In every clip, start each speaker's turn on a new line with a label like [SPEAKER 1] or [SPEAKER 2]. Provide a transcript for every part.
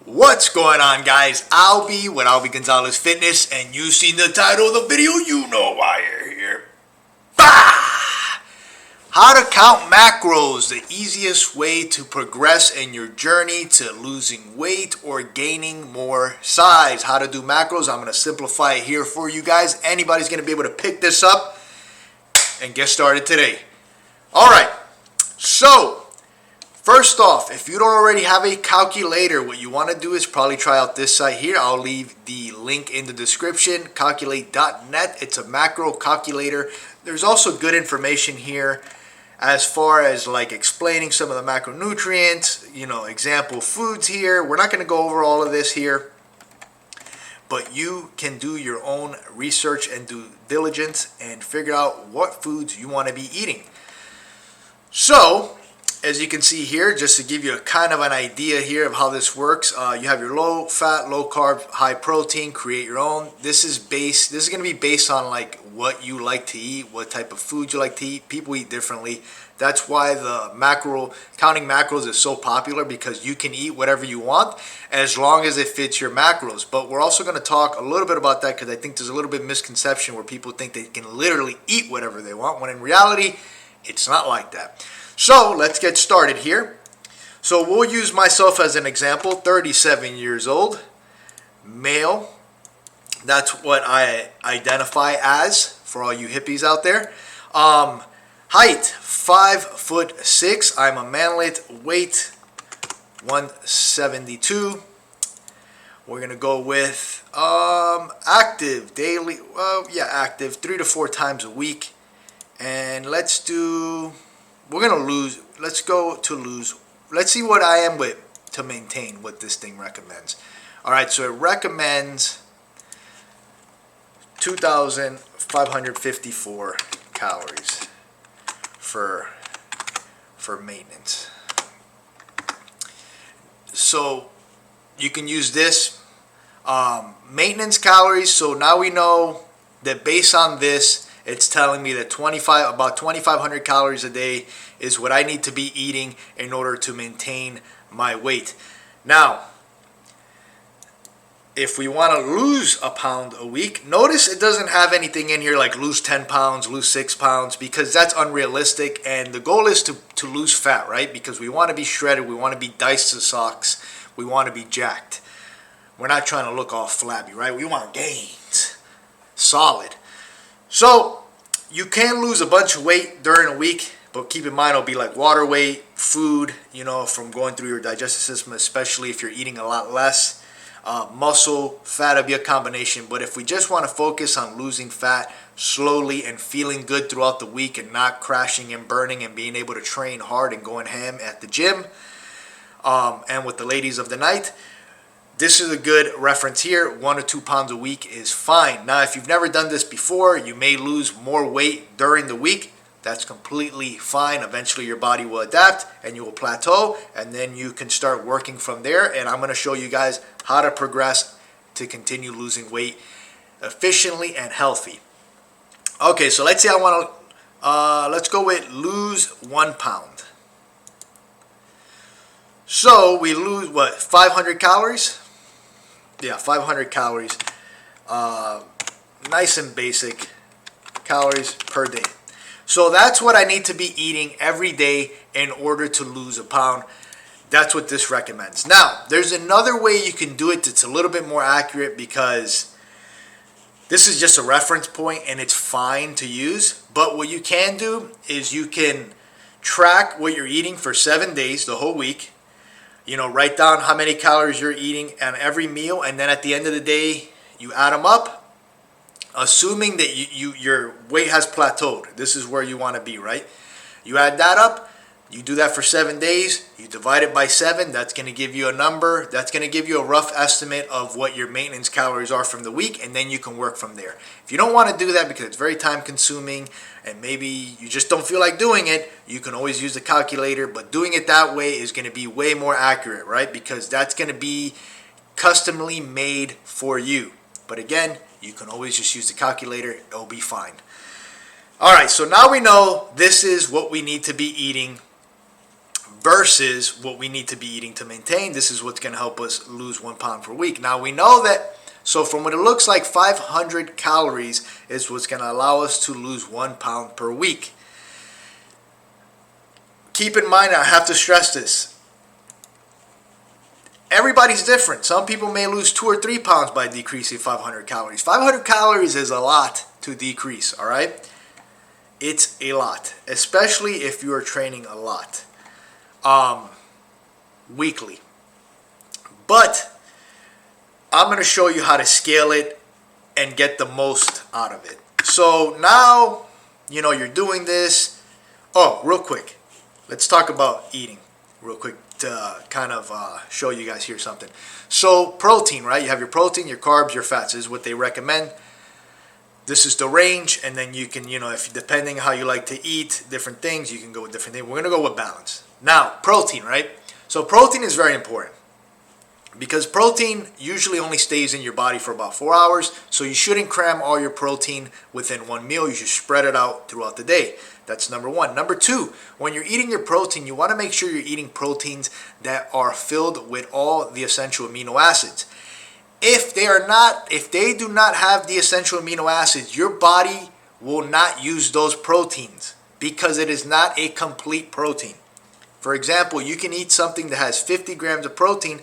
[SPEAKER 1] What's going on, guys? Albie with Albie Gonzalez Fitness, and you seen the title of the video, you know why you're here. Bah! How to count macros, the easiest way to progress in your journey to losing weight or gaining more size. How to do macros, I'm going to simplify it here for you guys. Anybody's going to be able to pick this up and get started today. Alright, so first off, if you don't already have a calculator, what you want to do is probably try out this site here. I'll leave the link in the description, calculate.net. It's a macro calculator. There's also good information here as far as like explaining some of the macronutrients, example foods here. We're not going to go over all of this here, but you can do your own research and due diligence and figure out what foods you want to be eating. So, as you can see here, just to give you a kind of an idea here of how this works, you have your low fat, low carb, high protein, create your own. This is going to be based on like what you like to eat, what type of food you like to eat. People eat differently. That's why the counting macros is so popular, because you can eat whatever you want as long as it fits your macros. But we're also going to talk a little bit about that, because I think there's a little bit of misconception where people think they can literally eat whatever they want, when in reality, it's not like that. So let's get started here. So we'll use myself as an example. 37 years old, male. That's what I identify as for all you hippies out there. Height 5'6". I'm a manlet. Weight 172. We're gonna go with active daily. Active 3 to 4 times a week. And let's see what I am with to maintain what this thing recommends. Alright, so it recommends 2,554 calories for maintenance. So you can use this maintenance calories. So now we know that based on this, it's telling me that about 2,500 calories a day is what I need to be eating in order to maintain my weight. Now, if we want to lose a pound a week, notice it doesn't have anything in here like lose 10 pounds, lose 6 pounds, because that's unrealistic. And the goal is to lose fat, right? Because we want to be shredded, we want to be diced to socks, we want to be jacked. We're not trying to look all flabby, right? We want gains, solid. So you can lose a bunch of weight during a week, but keep in mind it'll be like water weight, food, from going through your digestive system, especially if you're eating a lot less. Muscle, fat will be a combination. But if we just want to focus on losing fat slowly and feeling good throughout the week and not crashing and burning and being able to train hard and going ham at the gym, and with the ladies of the night, this is a good reference here. 1 to 2 pounds a week is fine. Now, if you've never done this before, you may lose more weight during the week. That's completely fine. Eventually, your body will adapt and you will plateau, and then you can start working from there. And I'm going to show you guys how to progress to continue losing weight efficiently and healthy. Okay, so let's say let's go with lose 1 pound. So we lose, 500 calories? Yeah, 500 calories. Nice and basic calories per day. So that's what I need to be eating every day in order to lose a pound. That's what this recommends. Now, there's another way you can do it that's a little bit more accurate, because this is just a reference point and it's fine to use. But what you can do is you can track what you're eating for 7 days, the whole week. Write down how many calories you're eating on every meal, and then at the end of the day, you add them up, assuming that your weight has plateaued. This is where you want to be, right? You add that up, you do that for 7 days, you divide it by 7, that's going to give you a number, that's going to give you a rough estimate of what your maintenance calories are from the week, and then you can work from there. If you don't want to do that because it's very time consuming and maybe you just don't feel like doing it, you can always use the calculator, but doing it that way is going to be way more accurate, right? Because that's going to be customly made for you. But again, you can always just use the calculator, it'll be fine. Alright, so now we know this is what we need to be eating versus what we need to be eating to maintain. This is what's going to help us lose 1 pound per week. Now we know that, so from what it looks like, 500 calories is what's going to allow us to lose 1 pound per week. Keep in mind, I have to stress this, everybody's different. Some people may lose 2 or 3 pounds by decreasing 500 calories. 500 calories is a lot to decrease, all right? It's a lot, especially if you are training a lot weekly. But I'm going to show you how to scale it and get the most out of it. So now, you know, you're doing this. Oh, real quick, let's talk about eating real quick to kind of show you guys here something. So protein, right? You have your protein, your carbs, your fats. This is what they recommend. This is the range, and then you can, you know, if depending on how you like to eat different things, you can go with different things. We're going to go with balance. Now, protein, right? So protein is very important because protein usually only stays in your body for about 4 hours, so you shouldn't cram all your protein within one meal. You should spread it out throughout the day. That's number one. Number two, when you're eating your protein, you want to make sure you're eating proteins that are filled with all the essential amino acids. If they do not have the essential amino acids, your body will not use those proteins because it is not a complete protein. For example, you can eat something that has 50 grams of protein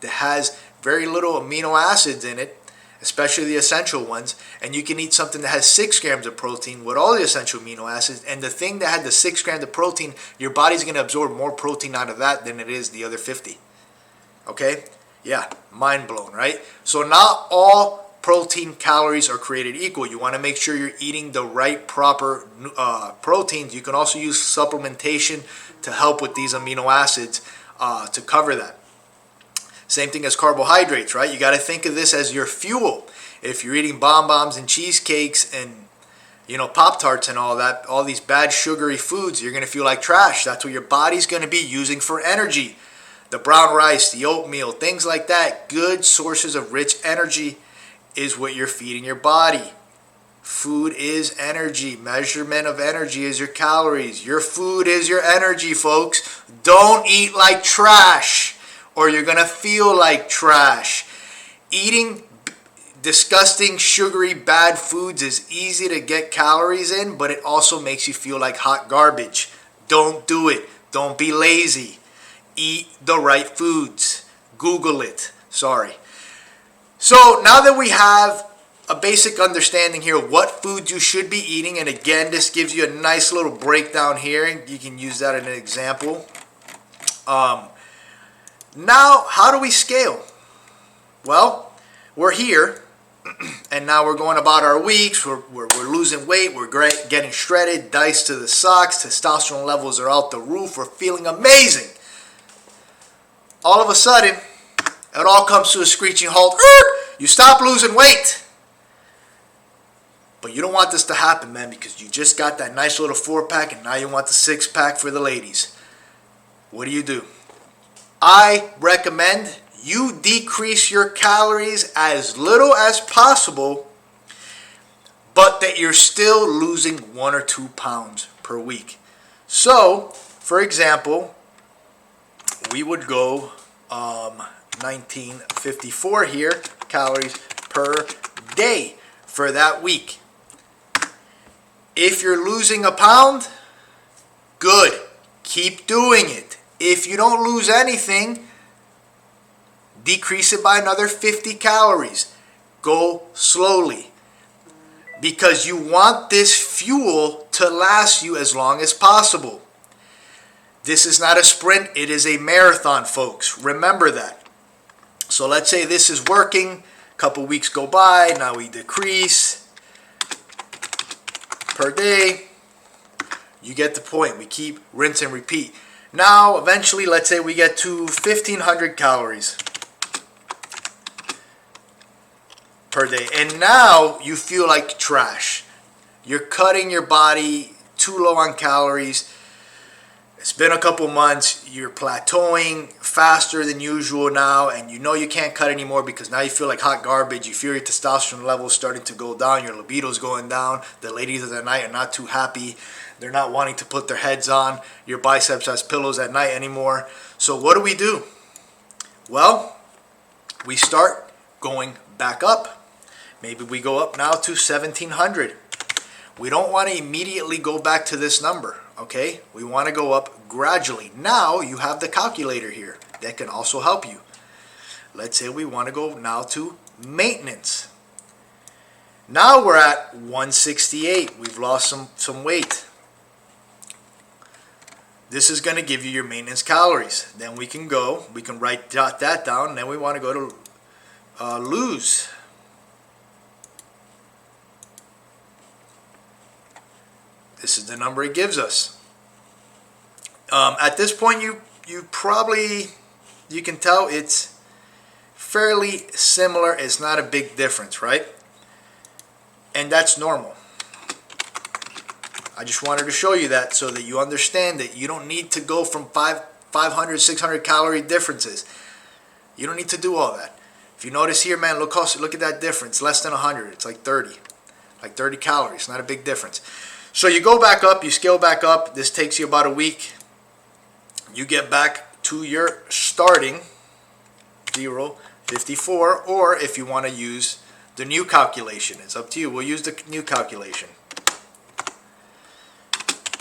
[SPEAKER 1] that has very little amino acids in it, especially the essential ones, and you can eat something that has 6 grams of protein with all the essential amino acids, and the thing that had the 6 grams of protein, your body's going to absorb more protein out of that than it is the other 50. Okay? Yeah, mind blown, right? So not all protein calories are created equal. You want to make sure you're eating the right proper proteins. You can also use supplementation to help with these amino acids to cover that. Same thing as carbohydrates, right? You got to think of this as your fuel. If you're eating bonbons and cheesecakes and, you know, Pop-Tarts and all that, all these bad sugary foods, you're going to feel like trash. That's what your body's going to be using for energy. The brown rice, the oatmeal, things like that, good sources of rich energy is what you're feeding your body. Food is energy. Measurement of energy is your calories. Your food is your energy, folks. Don't eat like trash or you're going to feel like trash. Eating disgusting, sugary, bad foods is easy to get calories in, but it also makes you feel like hot garbage. Don't do it. Don't be lazy. Eat the right foods. Google it. Sorry. So now that we have a basic understanding here of what foods you should be eating, and again, this gives you a nice little breakdown here, and you can use that in an example. Now, how do we scale? Well, we're here, and now we're going about our weeks. We're losing weight. We're getting shredded, diced to the socks. Testosterone levels are out the roof. We're feeling amazing. All of a sudden, it all comes to a screeching halt. You stop losing weight. But you don't want this to happen, man, because you just got that nice little 4-pack and now you want the 6-pack for the ladies. What do? I recommend you decrease your calories as little as possible, but that you're still losing 1 or 2 pounds per week. So, for example, we would go 1954 here, calories per day for that week. If you're losing a pound, good. Keep doing it. If you don't lose anything, decrease it by another 50 calories. Go slowly. Because you want this fuel to last you as long as possible. This is not a sprint, it is a marathon, folks. Remember that. So let's say this is working, a couple weeks go by, now we decrease per day. You get the point. We keep rinse and repeat. Now, eventually, let's say we get to 1,500 calories per day. And now you feel like trash. You're cutting your body too low on calories. It's been a couple months, you're plateauing faster than usual now, and you know you can't cut anymore because now you feel like hot garbage. You feel your testosterone levels starting to go down, your libido's going down, the ladies of the night are not too happy, they're not wanting to put their heads on your biceps as pillows at night anymore. So what do? Well, we start going back up. Maybe we go up now to 1700. We don't want to immediately go back to this number, okay? We want to go up gradually. Now you have the calculator here that can also help you. Let's say we want to go now to maintenance. Now we're at 168. We've lost some weight. This is going to give you your maintenance calories. Then we can jot that down, and then we want to go to lose. This is the number it gives us. At this point, you can tell it's fairly similar. It's not a big difference, right? And that's normal. I just wanted to show you that so that you understand that you don't need to go from 500, 600 calorie differences. You don't need to do all that. If you notice here, man, look at that difference. Less than 100. It's like 30. Like 30 calories. Not a big difference. So you go back up, you scale back up. This takes you about a week. You get back to your starting 0.54, or if you want to use the new calculation, it's up to you. We'll use the new calculation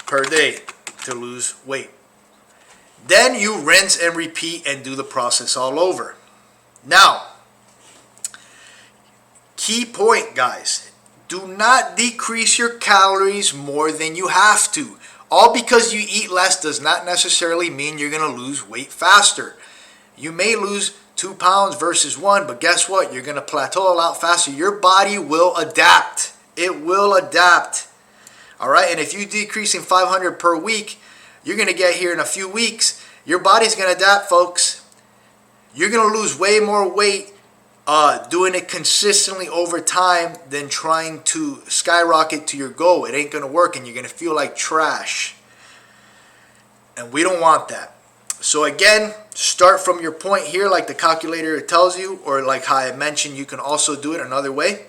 [SPEAKER 1] per day to lose weight. Then you rinse and repeat and do the process all over. Now, key point, guys. Do not decrease your calories more than you have to. All because you eat less does not necessarily mean you're going to lose weight faster. You may lose 2 pounds versus 1, but guess what? You're going to plateau a lot faster. Your body will adapt. It will adapt. All right, and if you're decreasing 500 per week, you're going to get here in a few weeks. Your body's going to adapt, folks. You're going to lose way more weight doing it consistently over time than trying to skyrocket to your goal. It ain't going to work, and you're going to feel like trash. And we don't want that. So again, start from your point here like the calculator tells you, or like how I mentioned, you can also do it another way.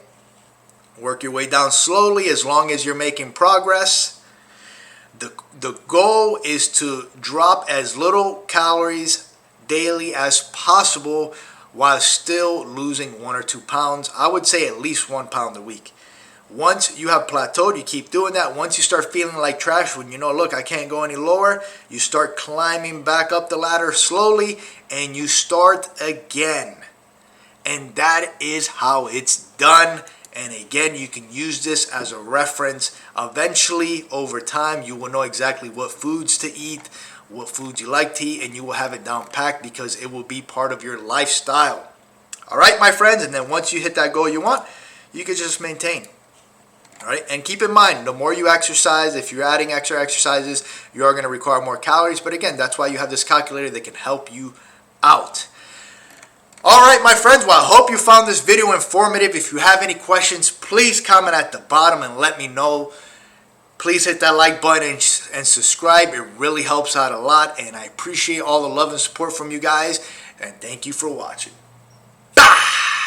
[SPEAKER 1] Work your way down slowly as long as you're making progress. The goal is to drop as little calories daily as possible while still losing 1 or 2 pounds. I would say at least 1 pound a week. Once you have plateaued, you keep doing that. Once you start feeling like trash, when you know, look, I can't go any lower, you start climbing back up the ladder slowly, and you start again. And that is how it's done. And again, you can use this as a reference. Eventually, over time, you will know exactly what foods to eat, what foods you like to eat, and you will have it down packed because it will be part of your lifestyle. All right, my friends, and then once you hit that goal you want, you can just maintain. All right, and keep in mind, the more you exercise, if you're adding extra exercises, you are going to require more calories. But again, that's why you have this calculator that can help you out. All right, my friends, well, I hope you found this video informative. If you have any questions, please comment at the bottom and let me know. Please hit that like button and subscribe. It really helps out a lot, and I appreciate all the love and support from you guys, and thank you for watching. Bye!